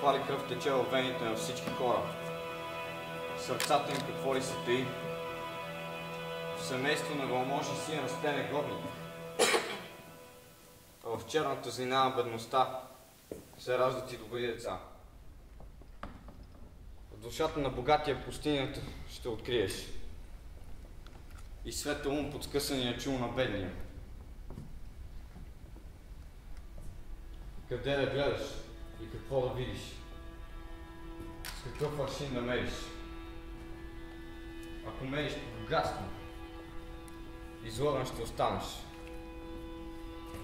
каква ли кръв тече във вените на всички хора. Сърцата им какво ли се таи. В семейство на велможи син расте негодник. А в черната злина на бедността се раждат и добри деца. В душата на богатия пустинята ще откриеш и светъл ум под скъсания чул на бедния. Къде да гледаш и какво да видиш? С какъв аршин да мериш? Ако мериш по богатство, излъган ще останеш,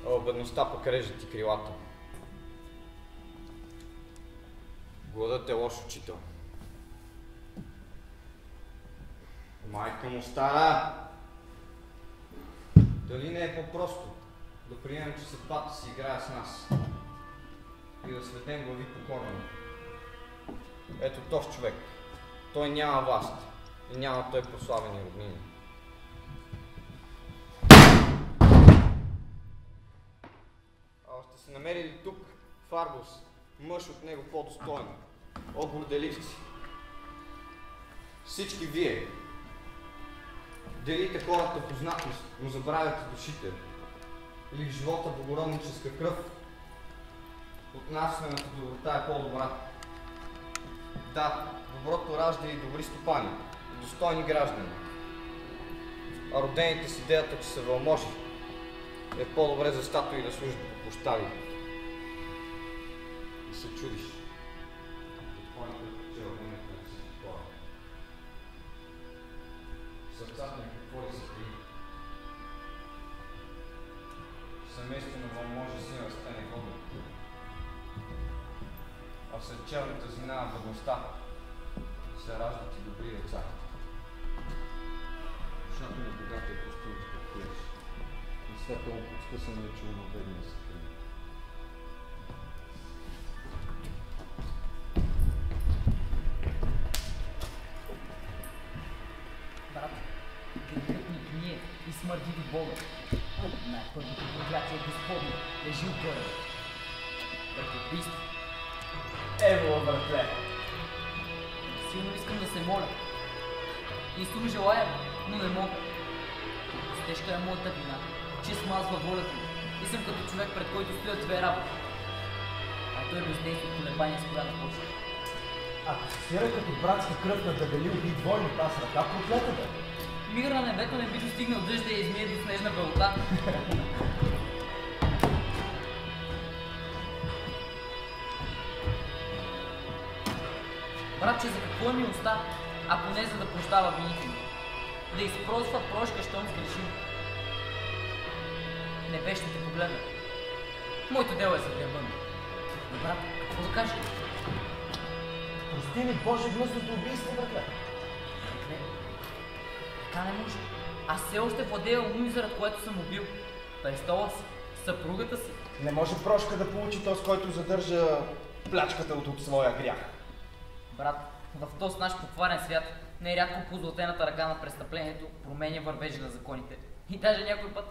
а в бедността пък режат ти крилата. Гладът е лош учител. Майка му стара! Дали не е по-просто да приемем, че съдбата си играе с нас и да сведем глави покорно? Ето този човек. Той няма власт и няма той прославени роднини. А сте се намерили тук, в Аргос, мъж от него по-достоен. О, горделивци! Всички вие делите хората по знатност, но забравяте душите. Или в живота благородническа кръв. Отнасянето доброта е по-добра. Да, доброто ражда и добри стопани, и достойни граждани. А родените с идеята, че са велможи, е по-добре за статуи да служат по площади. И се чудиш. Сърцата ми какво ли се крие? Семейство на велможи син расте негодник. А в сред черната злина на бедността се раждат и добри деца. Душата на богатия пустин ще откриеш. И светъл под скъсания чул на бедния се крие. Брат, грехът ни гние и смърди до Бога. Най-първото проклятие Господне лежи отгоре. Братоубийство. Ево, братле! Силно искам да се моля. Истинно желая, но не мога. Тежка е моята вина, че смазва волята ми и съм като човек, пред който стоят две работи. А той бездейства колебания с коя да почне. Ако се сира като братска кръв на Дагали уби двойник, аз ръка проклета бе. Мир на небето не би достигнал дъжда и измие до снежна белота. Братче, за какво е милостта, ако не за да прощава вините ми? Да изпросва прошка, щом сгрешим. Небе ще те погледа. Моето дело е за греба ми. Но, брат, какво да кажа? Прости ми, Боже, гнусното убийство, братле. Не, така не може. Аз все още владея уми, заради което съм убил. Престола си, съпругата си. Не може прошка да получи този, който задържа плячката от своя грях. Брат, в този наш покварен свят нерядко позлатената ръка на престъплението променя вървежа на законите. И даже някой път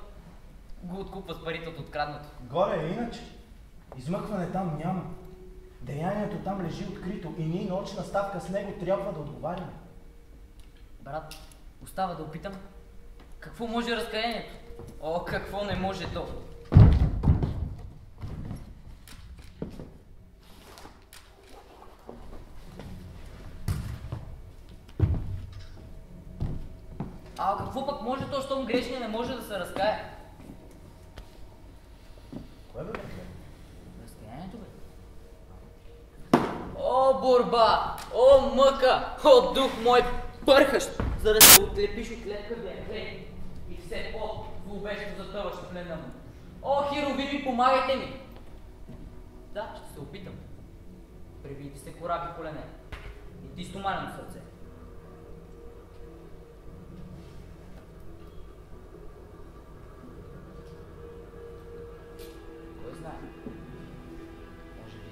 го откупва с парите от откраднато. Горе е иначе. Измъкване там няма. Деянието там лежи открито и ние на очна ставка с него трябва да отговаряме. Брат, остава да опитам. Какво може разкаянието? О, какво не може то? А какво пък може то, щом грешния не може да се разкая? Кое бе, бе? Разкаянието, бе. О, борба! О, мъка! О, дух мой пърхащ! За да се отлепиш от лепкавия хлеб и все по-зловещо затъваш в плена му. О, херовими, помагайте ми! Да, ще се опитам. Превийте се кораби колене и ти стоманено сърце. Кой знае? Може би.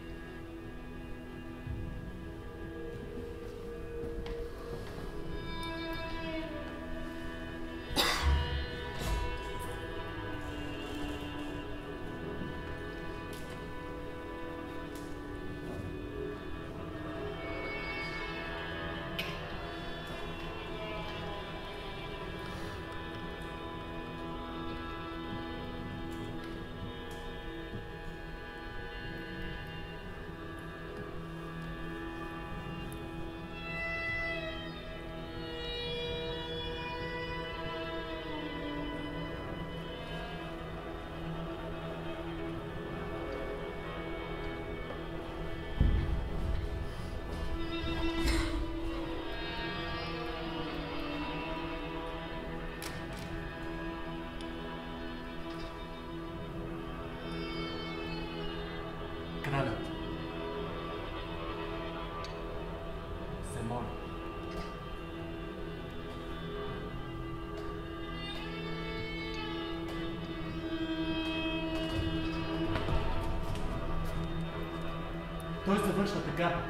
завършва така.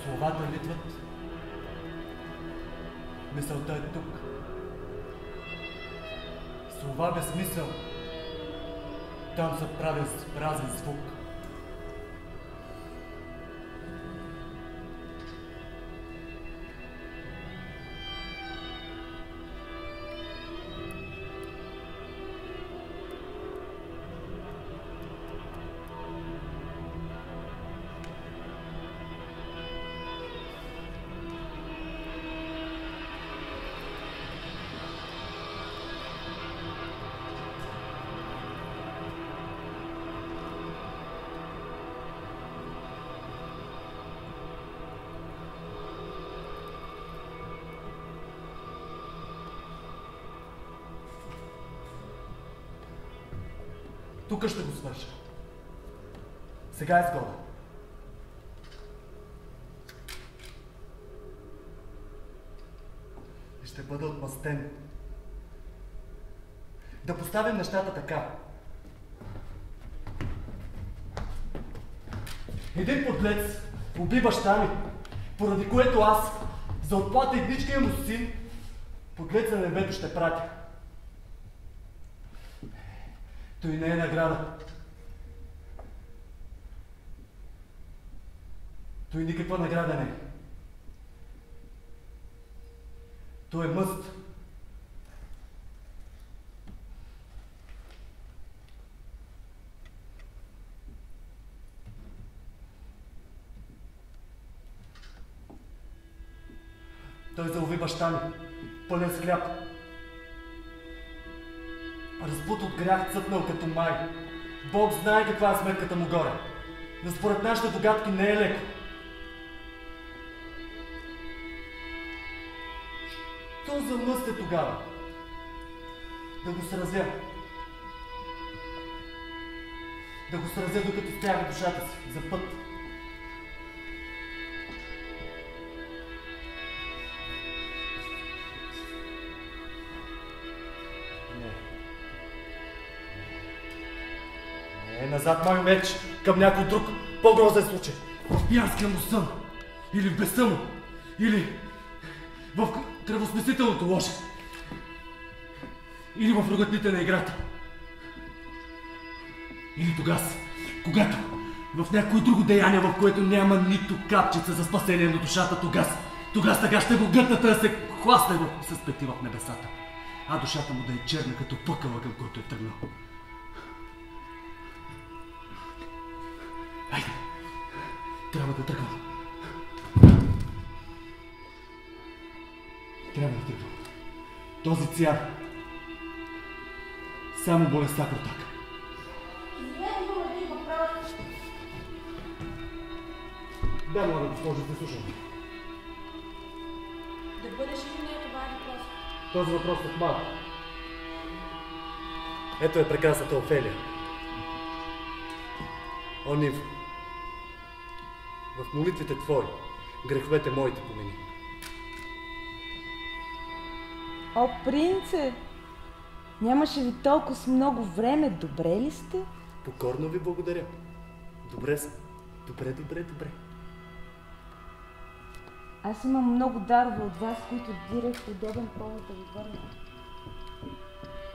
Словата литват. Мисълта е тук. Слова без смисъл. Там са празен звук. Тук ще го свърша. Сега е сгода. И ще бъда отмъстен. Да поставим нещата така. Един подлец уби баща ми, поради което аз, за отплата едничкия му син, подлец на небето ще пратя. Той не е награда. Той никаква награда не е. Той е мъст. Той залови баща ми, пълен с хляб. Разбут от грях, цъпнал като май. Бог знае каква е сметката му горе. Но според нашите догадки не е леко. Що за мъст е тогава? Да го сразя. Да го сразя, докато стяга душата си за път. Назад, мой меч, към някой друг, по-грозен случай. В пиянския му сън, или в беса му, или в кръвосмесителното ложе, или в ругатните на играта. Или тогас, когато в някое друго деяние, в което няма нито капчица за спасение на душата, тогас така ще го гътната да се хласне с пети в небесата, а душата му да е черна като пъкъла, към който е тръгнал. Хайде! Трябва да тръгвам. Трябва да тръгвам. Този цяр само болестта протака. Извинете, имам един въпрос. Да, млада госпожо, да слушам. Да бъдеш ли не това е въпрос? Този въпрос е малко. Ето е прекрасната Офелия. О, Ниво, в молитвите твои, греховете моите помени. О, принце! Нямаше ви толкова много време, добре ли сте? Покорно ви благодаря. Добре съм. Добре. Аз имам много дарове от вас, които директ удобен повод да ви върна.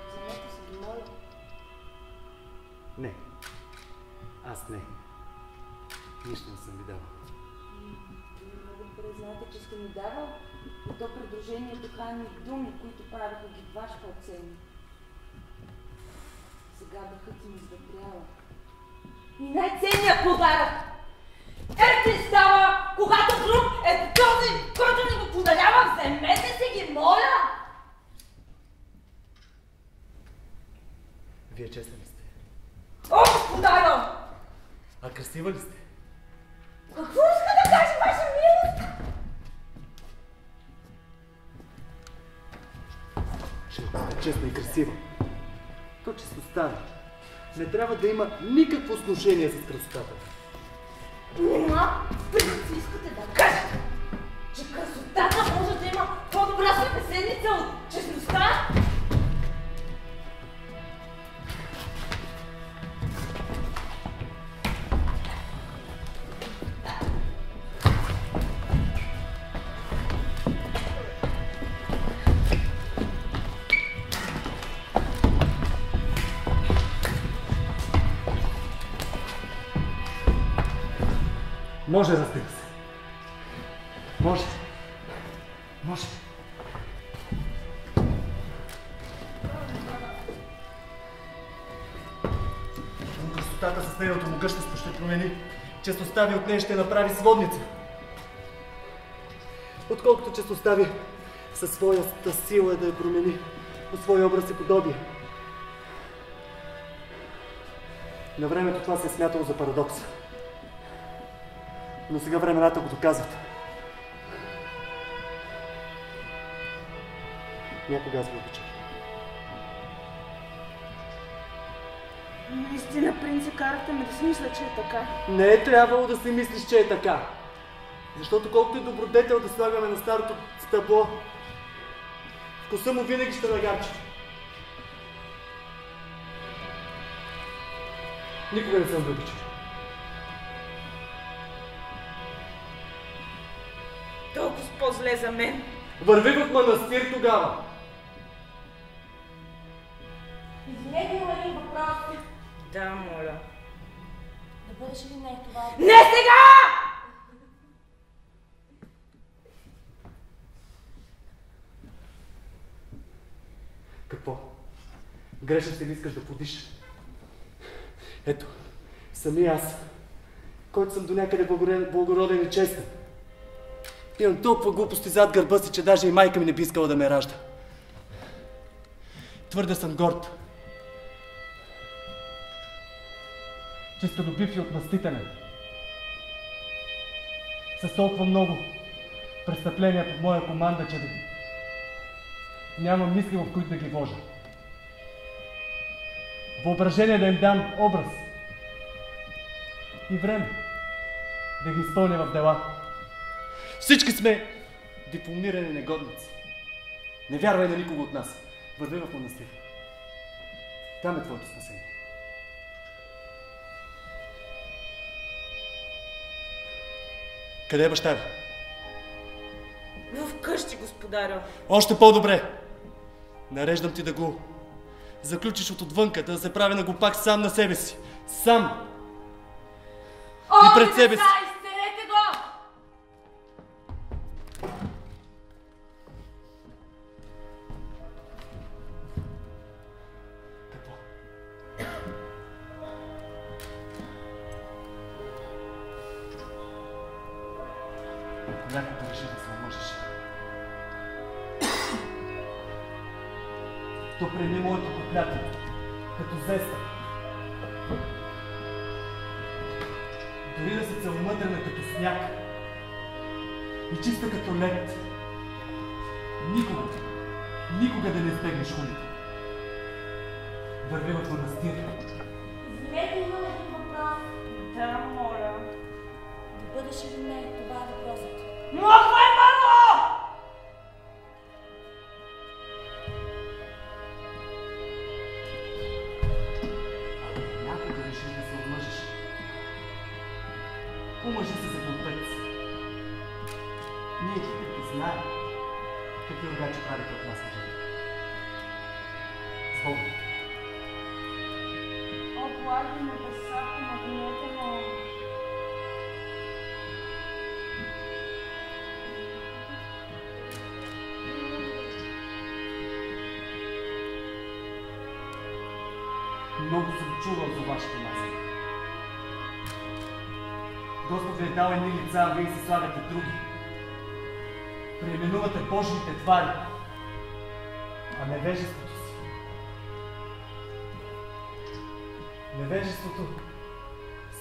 Вземете се, ви моля. Не. Аз не. Нищо не съм ви давал. Много добре знаете, че сте ми давал и то предложението храни думи, които правиха ги ваш по-ценни. Сега дъхът ми издъхрява. И най-ценният подарък! Ето става, когато друг е този, който ни го подарява, вземете се ги, моля! Вие честни ли сте? О, господаро! А красива ли сте? Какво иска да каже ваша милост? Ще сте честна и красива. То честността не трябва да има никакво отношение с красотата. Нима, принци искате да кажете, че красотата може да има по-добра събеседница от честността? Може, разбира се. Може. Може. Но красотата с нейното могъщество ще промени. Честността ви от нея ще направи сводница. Отколкото честността ви със своята сила да я промени по своя образ и подобие. На времето това се е смятало за парадокс. Но сега времената го доказват. Някога аз ви обичам. Наистина, принце, карахте ме да си мисля, че е така. Не е трябвало да си мислиш, че е така. Защото колкото и добродетел да слагаме на старото стъбло, вкуса му винаги ще нагарчи. Никога не съм ви обичал. Толкова по-зле за мен. Върви в манастир тогава. Извинете, има един въпрос. Да, моля. Да бъдеш ли не това? Не сега! Какво? Грешен си ли искаш да подиш? Ето, сами аз, който съм до някъде благороден и честен. Имам толкова глупости зад гърба си, че даже и майка ми не би искала да ме ражда. Твърде съм горд. Честолюбив и отмъстителен. С толкова много престъпления под моя команда, че нямам мисли, в които да ги вложа. Въображение да им дам образ и време да ги изпълня в дела. Всички сме дипломирани негодници. Не вярвай на никого от нас. Върви в манастир. Там е твоето спасение. Къде е баща ви? Вкъщи, господарю. Още по-добре. Нареждам ти да го заключиш от отвънка, да се прави на глупак сам на себе си. Сам! И пред себе си. Изцелете го! Какво? Ако някога реши да се омъжиш, то приеми моето проклятие, като зеста. Дори да си целомъдрена като сняг и чиста като лед, никога да не избегнеш хулите. Върви в манастир. Извинете, има един въпрос. Да, моля. Да бъдеш или не, това е въпросът. Махвай, мамо! Ако някога решиш да се омъжиш, омъжи се за глупец. Ние хитрите знаем какви рогачи правите от нас на жени. С Богом! О, благи небеса, помогнете му. Много съм чувал за вашите мази. Господ ви е дал едни лица, а вие си слагате други. Преименувате Божиите твари, а невежеството си. Невежеството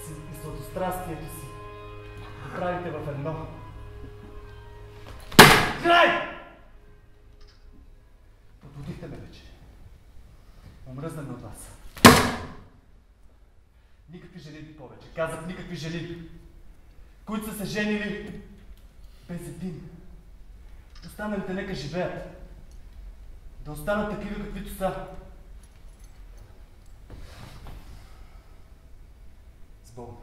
си и сладострастието си го правите в едно. Край! Подбудихте ме вече. Омръзнаме от вас. Никакви жени повече. Казах никакви жени, които са се женили без един. Останалите нека живеят. Да останат такива, каквито са. С Богом.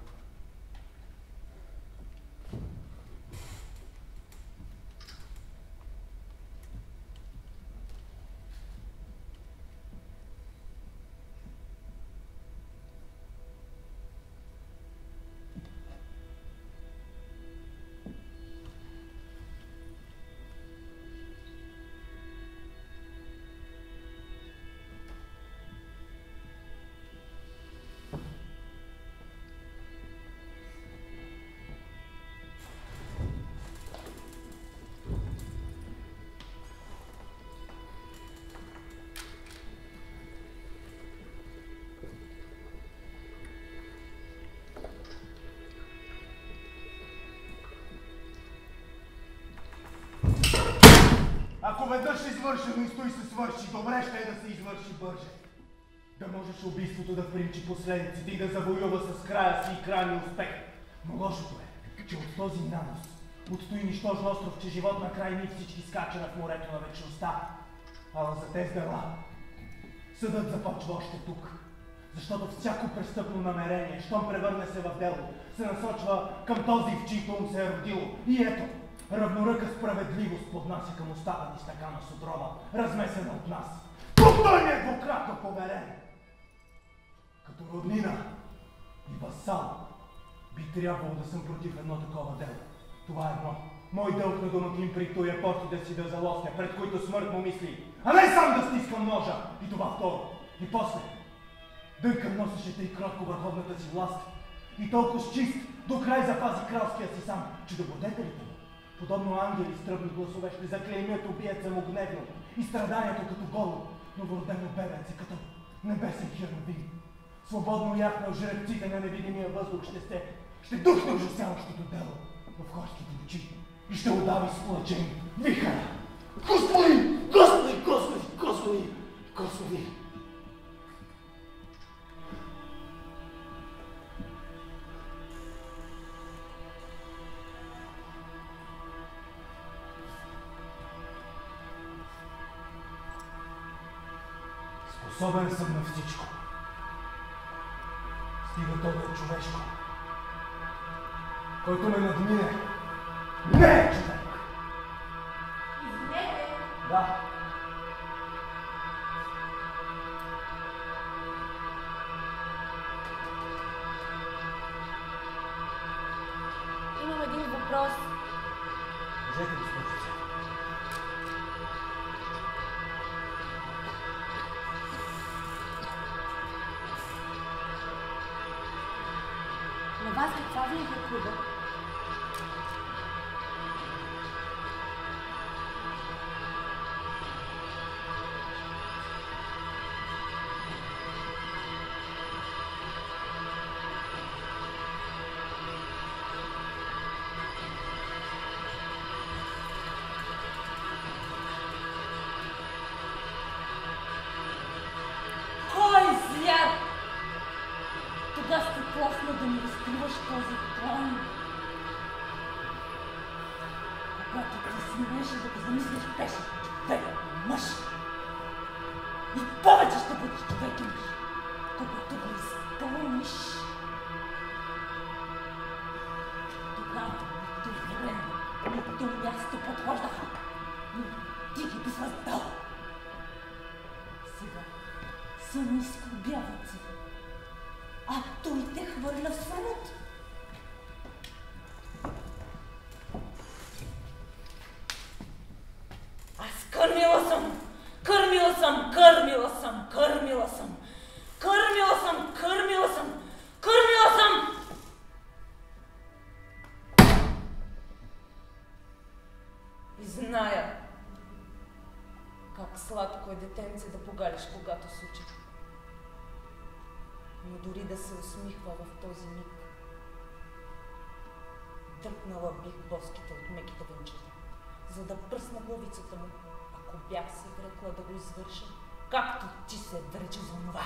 Ако веднъж извършено и стои се свърши, добре ще е да се извърши бърже. Да можеш убийството да примчи последиците и да завоюва с края си и крайния успех. Но лошото е, че от този нанос, от той нищожен остров, че живот накрай ни всички скачаме в морето на вечността. Ала за тези дела, съдът започва още тук. Защото всяко престъпно намерение, щом превърне се в дело, се насочва към този, в чийто ум се е родило. И ето, равноръка справедливост поднася към устата ни стакана с отрова, размесена от нас. Тук той ми е двукратно поверен. Като роднина и васал би трябвало да съм против едно такова дело. Това е едно. Мой дълг на домакин при тоя порти да си да залосня, пред които смърт му мисли, а не сам да стискам ножа. И това второ. И после, дънкъм носеше тъй кротко върховната си власт и толкова с чист до край запази кралския си сам, че да благодетелите му, подобно ангели с тръбни гласове, ще заклеймят убиеца му гневно и страданието като голо, новородено бебенце, като небесен херовим. Свободно яхнал жребците на невидимия въздух ще духне ужасяващото дело в хорските очи и ще удави с плачем вихара. Господи! Господи! Господи! Господи! Господи! Способен съм на всичко. Стига то да е човешко. Който ме надмине, не е човек. Извинете, Да. имам един въпрос. Кажете, госпожица. На вас каква ви е клуба? Кой звяр? Тогава сте плахна да ми разкриваш този план. Когато ти смееше да го замислиш, беше човек, мъж. И повече ще бъдеш човек и мъж, когато го изпълниш. Тогава нито време, нито място подхождаха, но ти ги би създал. Сега съм изкубяват се, а той те хвърля в срут. Аз кърмила съм, кърмила съм, кърмила съм, кърмила съм, кърмила съм, кърмила съм, кърмила съм! И зная как сладко е детенце да погалиш, когато се учи. Но дори да се усмихва в този миг, дръпнала бих боските от меките венчета, за да пръсна главицата му, ако бях се врекла да го извърша, както ти се врече за онова.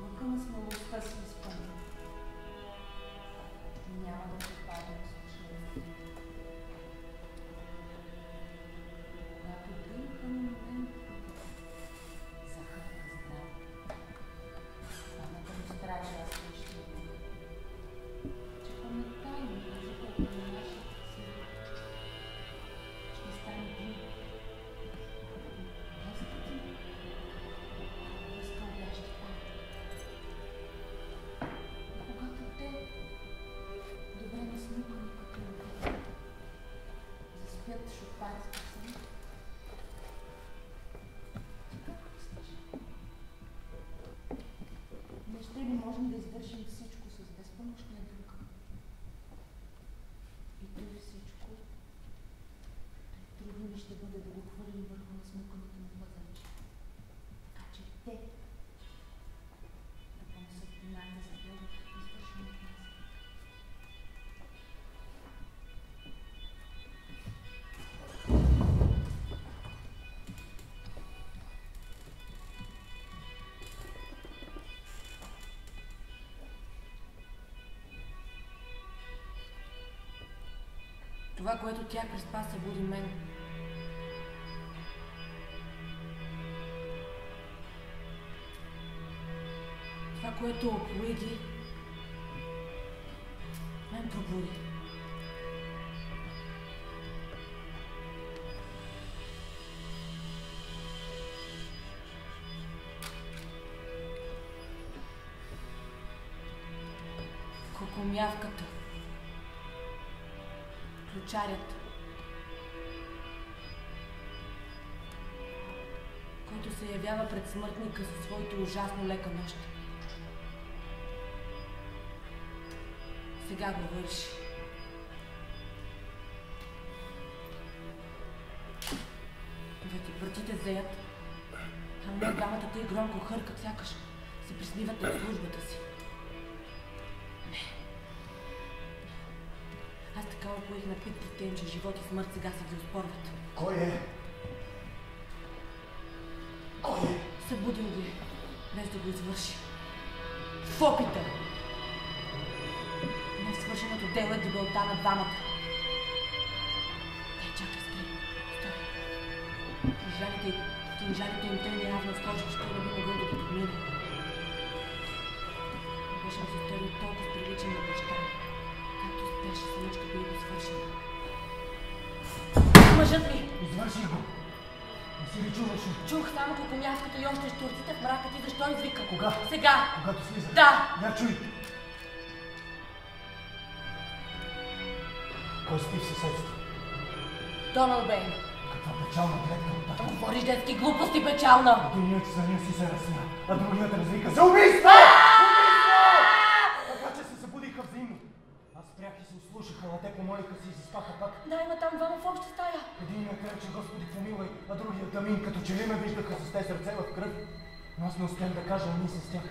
Лъкъм с малостта си изпълня. Няма да се падне случайно. Когато дънка момент захърка здраво, паметта ми стражи аз лично. Това, което тя преспа, събуди мен. Това, което опоиди, мен пробуди. Кокомявката, ключарят, който се явява пред смъртника със своите ужасно лека нощ. Сега го върши. Вече вратите зеят, а не двамата тъй громко хъркат, сякаш се присмиват от службата си. Аз така опоих на питките им, че живот и смърт сега се ги оспорват. Кой е? Кой е? Събудил ги, без да го извърши. В опита! Свършеното дело е дебелта на двамата. Чакай, спри. Стой. Кинжалите им той неявно сложи, че той не би могъл да ги подмине. Беше ми се сторил толкова приличен на баща, както спеше самичка би го свършила. Мъжът ми! Извърши го! Не си ли чуваш? Чух само кокомявката и още щурците в мрака ти. Защо извика? Кога? Сега! Когато слиза? Да! Я чуй! Кой спи в съседство? Доналд Бейн. Каква печална гледка от тази. Говориш детски глупости, печална! Единият за нея си се разсмя, а другият развика за убийство! Така че се събудиха взаимно. Аз спрях и се услушаха, а те помолиха си и заспаха пак. Да, има там двама в обща стая. Единият рече Господи помилвай, а другият Дамин, като че ли ме виждаха с те сърце в кръв. Но аз не успях да кажа мисля с тях.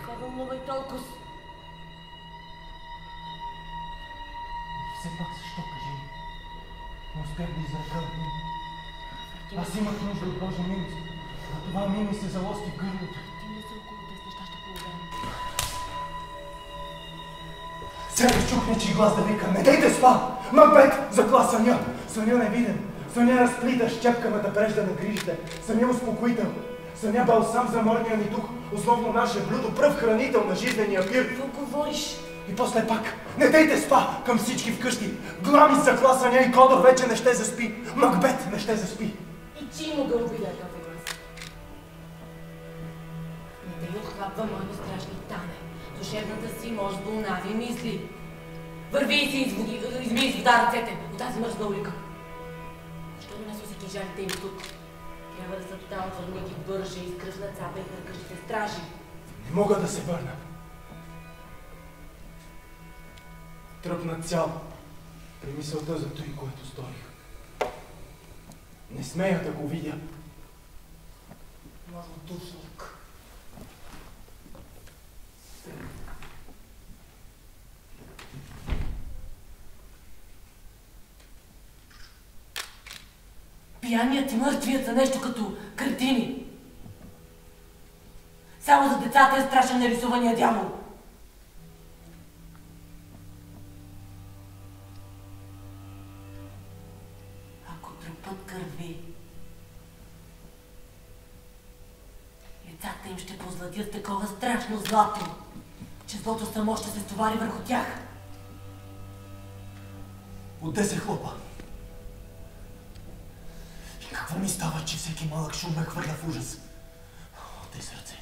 Не вълнувай толкова. Все пак защо, кажи ми? Не успях да изрека. Аз имах нужда от Божия милост, а това ми се залости в гърлото. Ти не са около 10 неща, ще поудем. Сега чух нечий глас да вика: не дейте спа! Макбет закла съня! Съня невиден, съня разплита щепканата прежда на грижите, съня успокоител, съня балсам за морния ни дух, основно наше блюдо, пръв хранител на жизнения пир. Какво говориш? И после пак: не дейте спа! Към всички вкъщи. Гламис закла съня и Кодор вече не ще заспи. Макбет не ще заспи. И чи му го убида този глас? Не те отхлапва моето страшни тане. Душевната си може да унави мисли. Върви и си измий с вода ръцете от тази мръсна улика. Защо донесо си кинжалите им тук? Трябва да са тотално върни ги бърже, изкръсна цапа и прекъщите стражи. Не мога да се върна. Тръпна цял при мисълта за той, което сторих. Не смея да го видя. Малодушник. Пияният и мъртвият са нещо като картини. Само за децата е страшен нарисувания дявол. Ако тръпът кърви, лицата им ще позлатят такова страшно злато, че злото само ще се стовари върху тях. Отде се хлопа. И какво ми става, че всеки малък шум ме хвърля в ужас? Те сърце.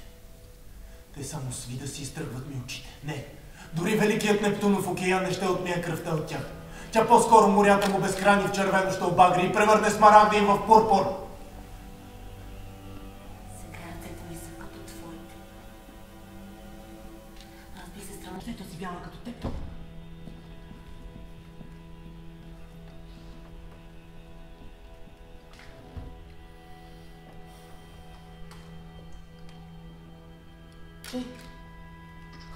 Те само сви да си изтръгват ми очите. Не, дори великият Нептунов океан не ще отмия кръвта от тях. Тя по-скоро морята му безкрайни в червено ще обагри и превърне смарагда им в пурпур. Сега ръцете ми са като твоите. Аз би се странно, щето си бяла като теб. Чуй,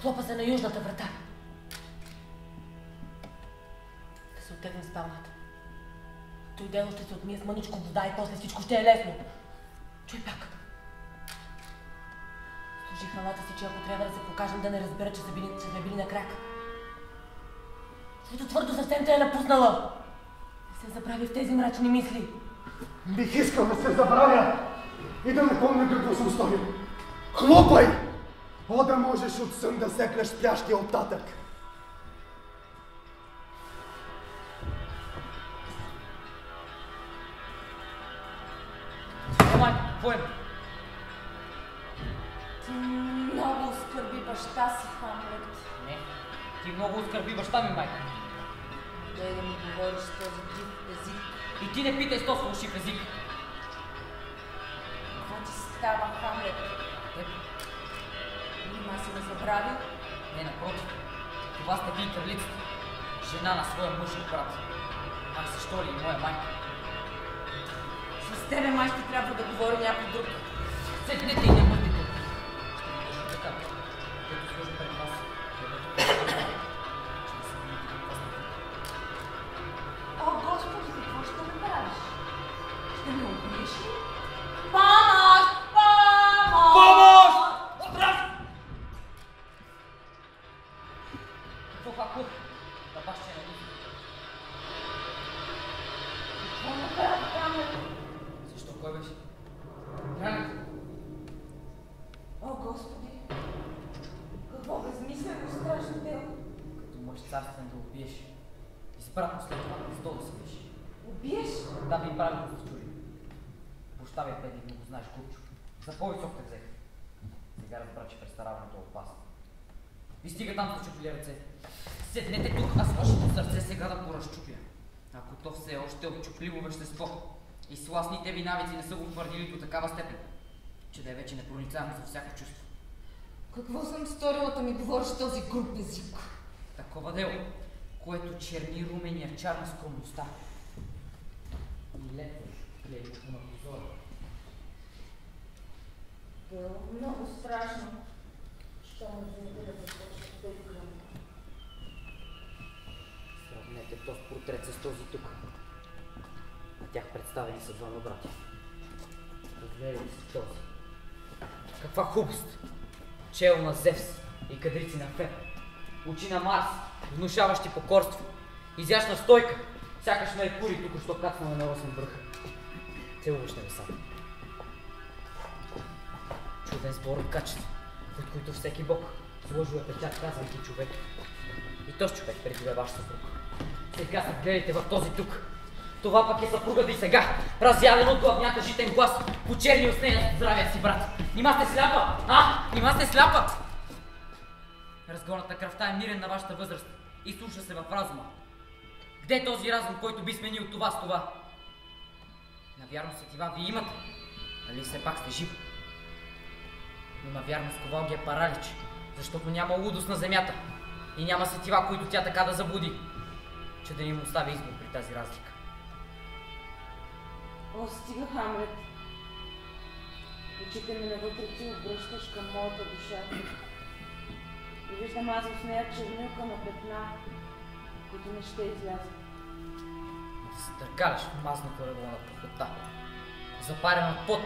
хлопа се на южната врата. Да се оттегнем спалната. Той дело ще се отмие с мъничко вода и после всичко ще е лесно. Чуй пак. Служи храната си, че ако трябва да се покажем, да не разбера, че сме били на крак. Защото твърдо съвсем те е напуснала. се забрави в тези мрачни мисли. Бих искал да се забравя и да не помня какво съм сторил. Хлопай! О, да можеш от сън да секлеш спящия оттатък. Майко, какво има? Ти много оскърби баща си, Хамлет. Не, ти много оскърби баща ми, майко. Дай да ми говориш този див език. И ти не питай с този фалшив език. Какво ти става, Хамлет? Теб? Нима си ме забравил? Не, напротив. Това сте вие кралицата. Жена на своя мъж и брат. А защо ли и моя майка? С тебе май ще трябва да говори някой друг. Седнете и не мърдите. Ще ви кажа така, като сложа пред вас. О, Господи, какво ще направиш? Ще ме убиеш ли? Помощ! Помощ! Помощ! Страх! Какво хакух? Да баща на дух. Какво направи, Хамлет? Защо кой беше? Гранът. О, Господи! Какво безмислено страшно дело! Като мъж царствен да убиеш. Изпратно след това на стол да се беше. Убиеш? Да ви правилно се чури. Пощавай, Педи, не го знаеш, купчо. За по-висок те взех. Сега разбра, че престараването е опасно. Ви стига там да чупили ръце. Седнете тук, аз вашето сърце сега да го разчупя. Ако то все още е отчупливо вещество и сластните ви навици не са го утвърдили до такава степен, че да е вече непроницаемо за всяко чувство. Какво съм сторила да ми говориш този груб език? Такова дело, което черни румения чар на скромността. И лето клевето на позора. Било много страшно, що ме вземете да започна да играм. Сравнете този портрет с този тук. На тях представени са двама братя. Разгледайте си този. Каква хубост! Чел на Зевс и кадрици на Феб. Очи на Марс, внушаващи покорство. Изящна стойка, сякаш Меркурий тук що кацнала на 8 връх. Целуваш небесата. Чуден сбор от качества, от които всеки бог сложил е печат, казвайки човек. И този човек преди да е ваш съпруг. Сега се гледайте в този тук. Това пък е съпругата и сега, разявен от главнята житен глас, почерни от нея здравия си брат. Нима сте сляпа? Нима сте сляпа? Разгоната кръвта е мирен на вашата възраст и слуша се в разума. Где е този разум, който би сменил това с това? Навярно сетива ви имате, нали все пак сте жив? Но навярно сковал ги е паралич, защото няма лудост на земята и няма сетива, които тя така да заблуди, че да ни му остави избор при тази разлика. О, стига, Хамлет. Очите ми навътре ти обръщаш към моята душа. И виждам аз в нея чернилка на петна, които не ще излязат. Да се търкаляш в мазното легло на похота. Запарен от пот,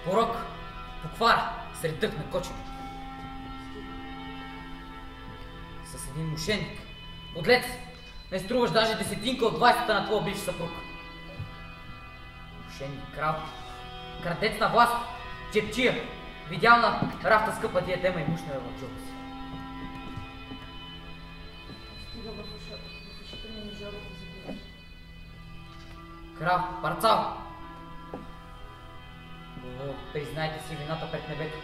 порок, поквара, сред дъх на кочета. С един мошенник, подлец, не струваш даже десетинка от 20-та на твоя бивш съпруг. Мошенник, крал, крадец на власт, чепчия, видял на рафта скъпа диадема и мушнева в джоба си. Стига в ушите ми жората забираш. Крал, парцал! О, признайте си вината пред небето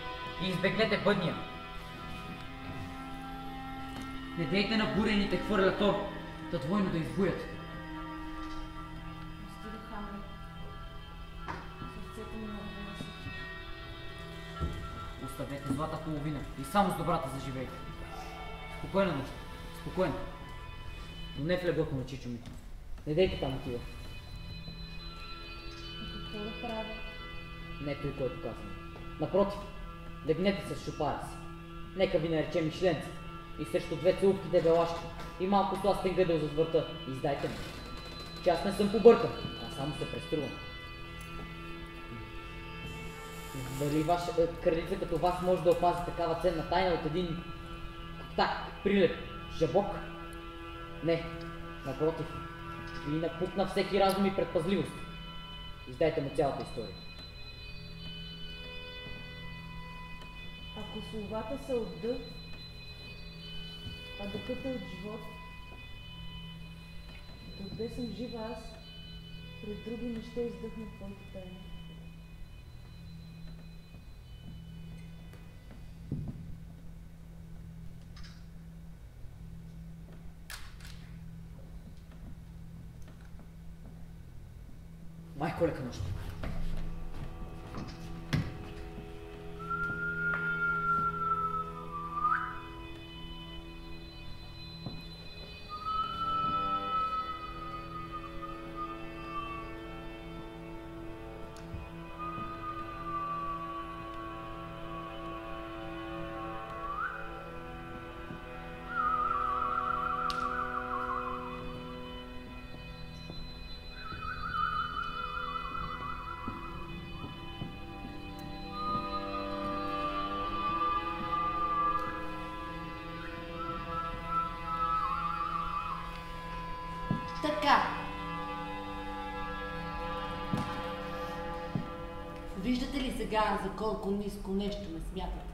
и избегнете бъдния. Не дейте на бурените хвърлят ор, да двойно да избуят. Стига, Хамлет. Сърцето ми надвинаси. Оставете злата половина и само с добрата заживейте. Спокойна нощ, спокойно. Но не в леглото на чичо ми. Не дейте там отива. Какво да правя? Не той, който казвам. Напротив, легнете с шопара си. Нека ви нарече мишленце. И срещу две целувки дебелашки и малко сластен гъдел зад върта. Издайте ми. Че аз не съм побъркан, а само се преструвам. Дали ваша кралица като вас може да опази такава ценна тайна от един так, прилеп, жабок? Не, напротив. би напукна всеки разум и предпазливост. Издайте му цялата история. Ако словата са от дъх, а дъхът е от живот, докъде съм жива аз, пред други не ще издъхна твоите тайни. Майко, лека нощ. Така. Виждате ли сега за колко ниско нещо ме смятате?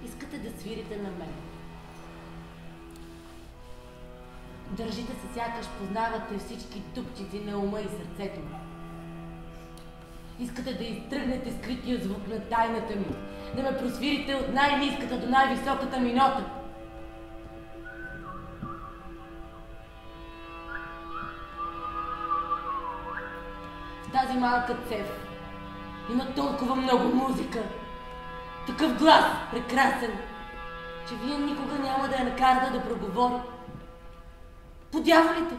Искате да свирите на мен. Държите се сякаш познавате всички тупчици на ума и сърцето ми. Искате да изтръгнете скрития звук на тайната ми, да ме просвирите от най-ниската до най-високата ми нота. В тази малка цев има толкова много музика, такъв глас прекрасен, че вие никога няма да я накарате да проговори. По дяволите!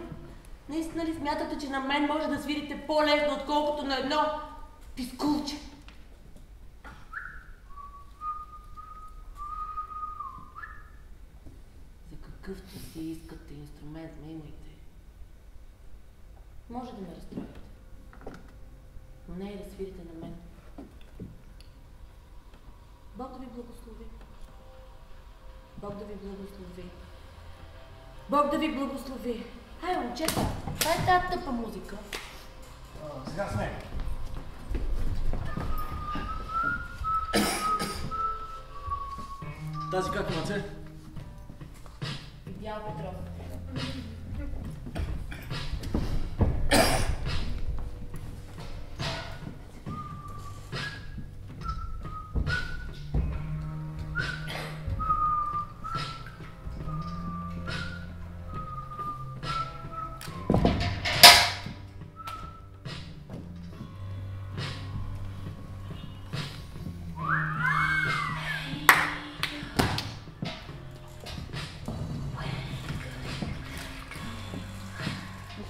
Наистина ли смятате, че на мен може да свирите по-лесно, отколкото на едно пискулче? За какъвто си искате инструмент ме имайте. Може да ме разстроите, но не и да свирите на мен. Бог да ви благослови. Бог да ви благослови. Бог да ви благослови. Хай, момчета, това е тази тъпа музика. Сега сме. Тази как имате? Бял Петров.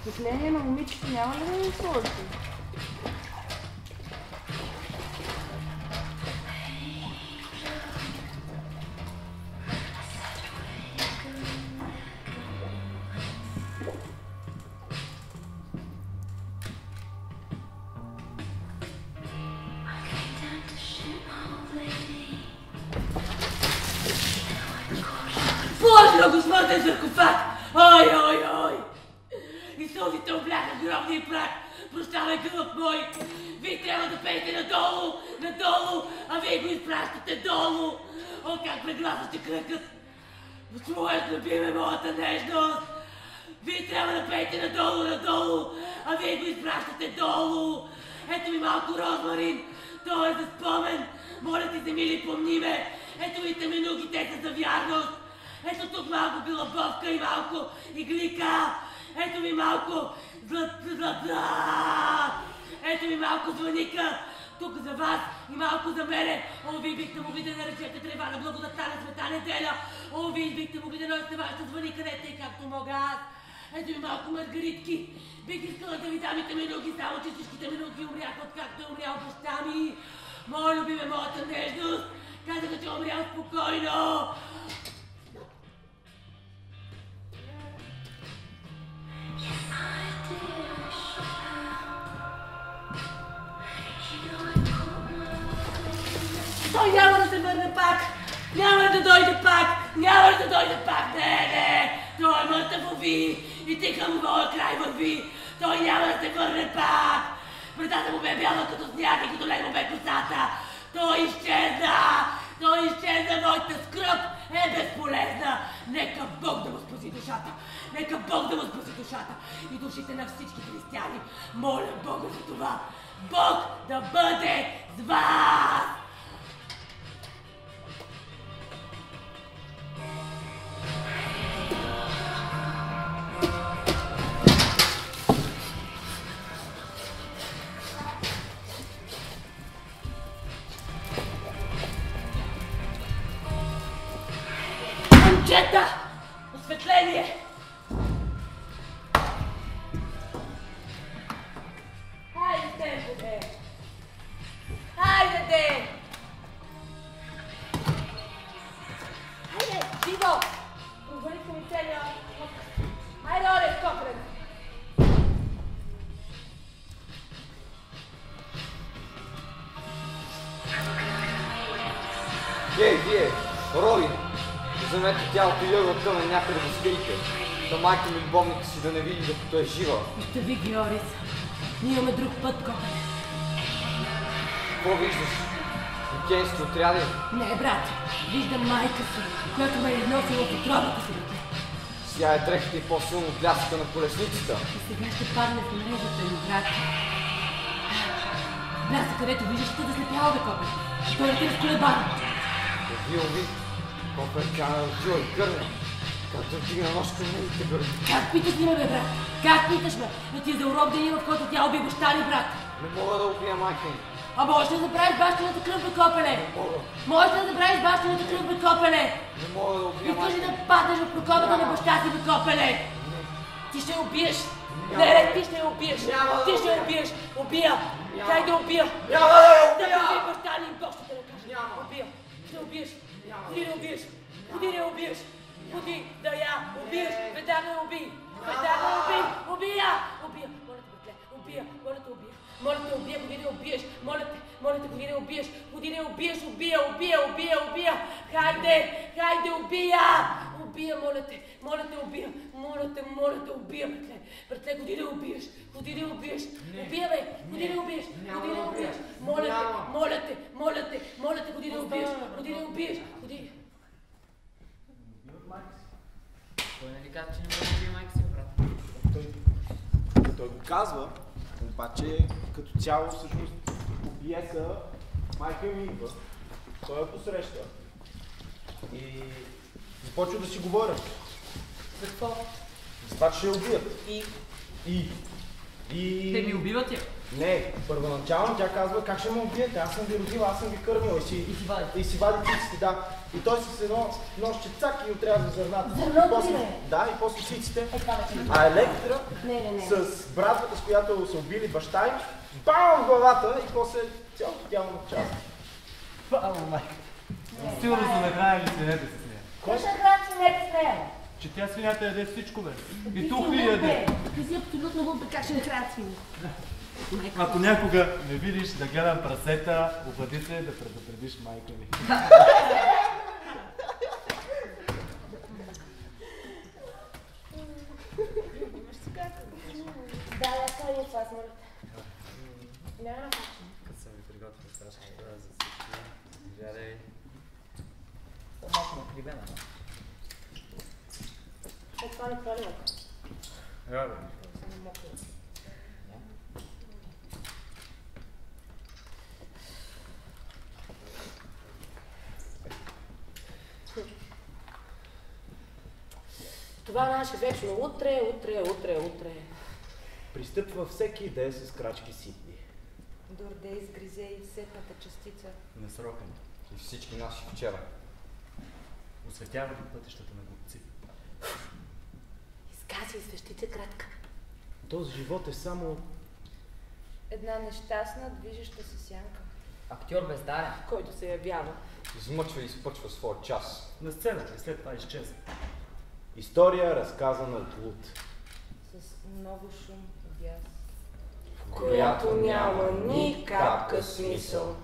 Впечатление на момичето няма ли да ми сложите? Боже, господен саркофаг! Ой, ой, ой! И сълзите обляха гробния прах. Прощавай, гълъб мой! Вие трябва да пеете надолу, надолу, а вие го изпращате долу! О, как прегласвате кръкът! Своят любиме, моята нежност! Вие трябва да пеете надолу, надолу, а вие го изпращате долу! Ето ми малко розмарин, то е за спомен! Моля ти се, мили, помни ме! Ето видите минуки, те са за вярност! Ето тук малко билабовка и малко иглика! Ето ми малко злата! Ето ми малко звъника! Тук за вас и малко за мене! О, вие бихте могли да наречете трева на благодатта на света неделя! О, вие бихте могли да носите вашата звъника, не тъй както мога аз! Ето ми малко маргаритки! Бих искала да ви дам и минуки, само че всичките минуки умряха, откакто е умрял баща ми! Моя любиме, моята нежност! Казаха, че е умрял спокойно! Той няма да се върне пак! Няма да дойде пак! Няма да дойде пак! Не, не! Той Моля те, върви! И ти към моя край върви! Той няма да се върне пак! Брадата му бе бяла като сняг и като лего бе косата! Той изчезна! Той изчезна! Моята скръб е безполезна! Нека Бог да му спаси душата! Нека Бог да му спаси душата! И душите на всички християни! Моля Бога за това! Бог да бъде с вас! Момчета! Осветление! Хайде, темпо, бе! Хайде, де! Хайде, живо! Провалихте ми целия... Хайде, оле, скопрен! Вие, Робин! Вземете тялото и я откъме някъде да скрите. Да майка ми любовника си да не види, докато е жива. Остави, Георис. Ние имаме друг път, копеле. Какво виждаш? Викенски отряди? Не, брат. Виждам майка си, която ме е износила в отробата си дете. Сега е дрехата и по-силно от блясъка на колесницата. И сега ще падне в мрежата ми, брат. Блясък, където виждаш, ще да слепява, бе, копеле. Той е те разколебава. Ови, Копер, тя ме отива и гърне. Както вдигна нож към нейните гърди. Как питаш ме, бе, брат? Как питаш ме? Да ти е за урок деня, в който тя уби баща ни, брат. Не мога да убия майка ми. А можеш ли да забравиш бащината кръв, бе, копеле? Не мога. Можеш ли да забравиш бащината кръв, бе, копеле? Не мога да убия Искаш ли майка ми. да паднеш в прокопата на баща си, бе, копеле? Ти ще я убиеш. Не, ти ще я убиеш. Ти ще я убиеш. Убия. Дай да убия. Няма да я Да убия! убия баща ни, Бог ще те накаже. Убия. Ще убиеш. Ходи да убиеш. Ходи да я убиеш. Ходи да я убиеш. Веднага я убий. Веднага я убий. Убия. Убия. Моля те, братле. Убия. Моля те, убия. Моля те, убия. Ходи да я убиеш. Моля те, ходи да я убиеш. Ходи да я убиеш. Убия. Хайде. Хайде, убия. Убия, моля те, убия. Моля те, убия, братле. Братле, ходи да я убиеш. Ходи да я убиеш. Убия, бе. Ходи да я убиеш. Ходи да я убиеш. Моля те, ходи да я убиеш. Ходи да я убиеш. Ходи. Той нали каза, че не може да убие майка си, брат? Той го казва, обаче като цяло всъщност по пиеса майка ми идва. Той я посреща. И започва да си говорят. За какво? За това, че ще я убият. И... Те ми убиват я. Не, първоначално тя казва как ще ме убиете, аз съм ви родила, аз съм ви кърмила и си вади циците, да. И той с едно нощче цак и отрязва зърната. Зърното ли, бе? Да, и после циците. Това вече не. А Електра Не. с брадвата, с която са убили баща им, бам в главата и после цялото тяло на част. Браво, майка. Сигурно са нахранили свинете с нея. Кой ще храни свинете с нея? Че тя свинята яде всичко, бе. И тук ли яде? Ти си абсолютно глупа, как ще не хранят свини? Ако някога ме видиш да гледам прасета, обади се да предупредиш майка ми. Да, това е това, моля. Няма. Като съм ви приготвил страшно това за всички, гледай. Малко ме прибена. Това не пролива. Рабе. Това наше вечно утре. Пристъпва всеки ден с крачки ситни. Дорде изгризе и всеката частица. Насрокани. И всички наши вчера. Осветяват пътищата на глупци. Изкази и свещица кратка. Този живот е само... Една нещастна, движеща се сянка, Актьор бездарен. Който се явява. Измъчва и изпъчва своя час. На сцената и след това изчезва. История, разказана от луд. с много шум и бяс. Която няма ни капка смисъл.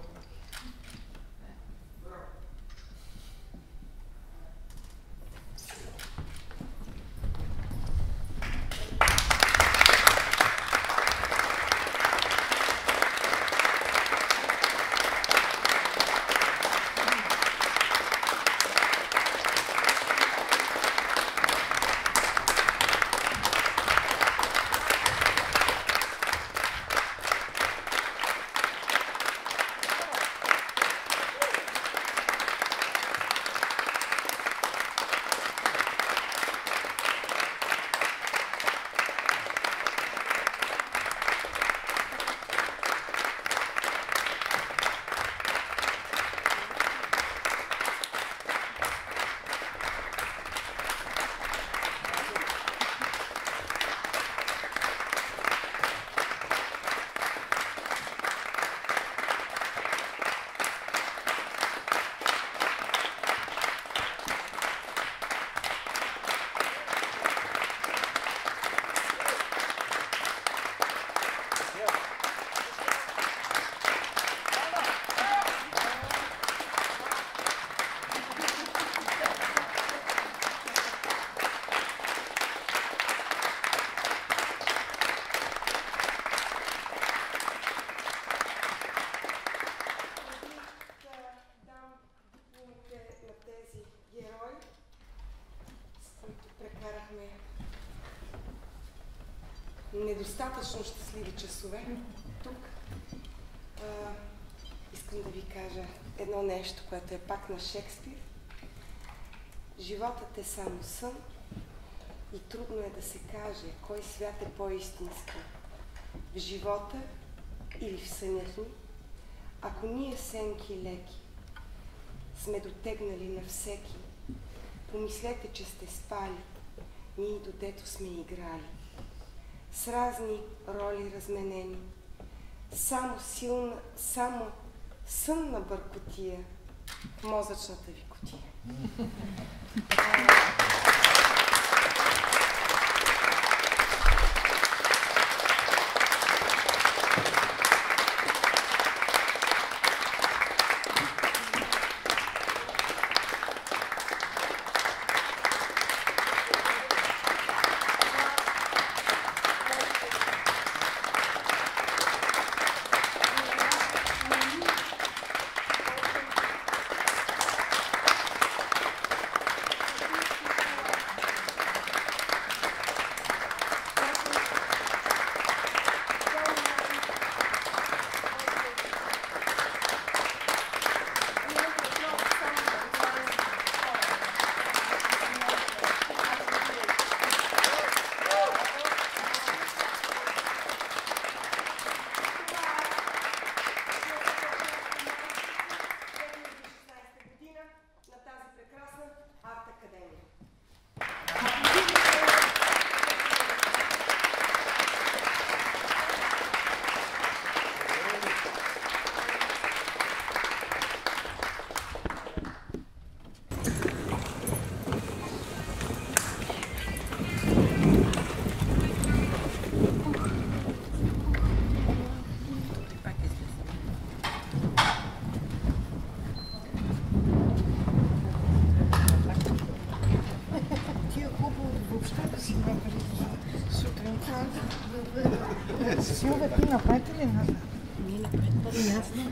достатъчно щастливи часове тук. Искам да ви кажа едно нещо, което е пак на Шекспир. Животът е само сън и трудно е да се каже кой свят е по-истински. В живота или в сънят ни, ако ние сенки леки сме дотегнали на всеки, помислете, че сте спали, ние додето сме играли. С разни роли разменени, само сънна бъркотия в мозъчната ви кутия. Силвия, ти направите ли назад? Не, напред. Ясно.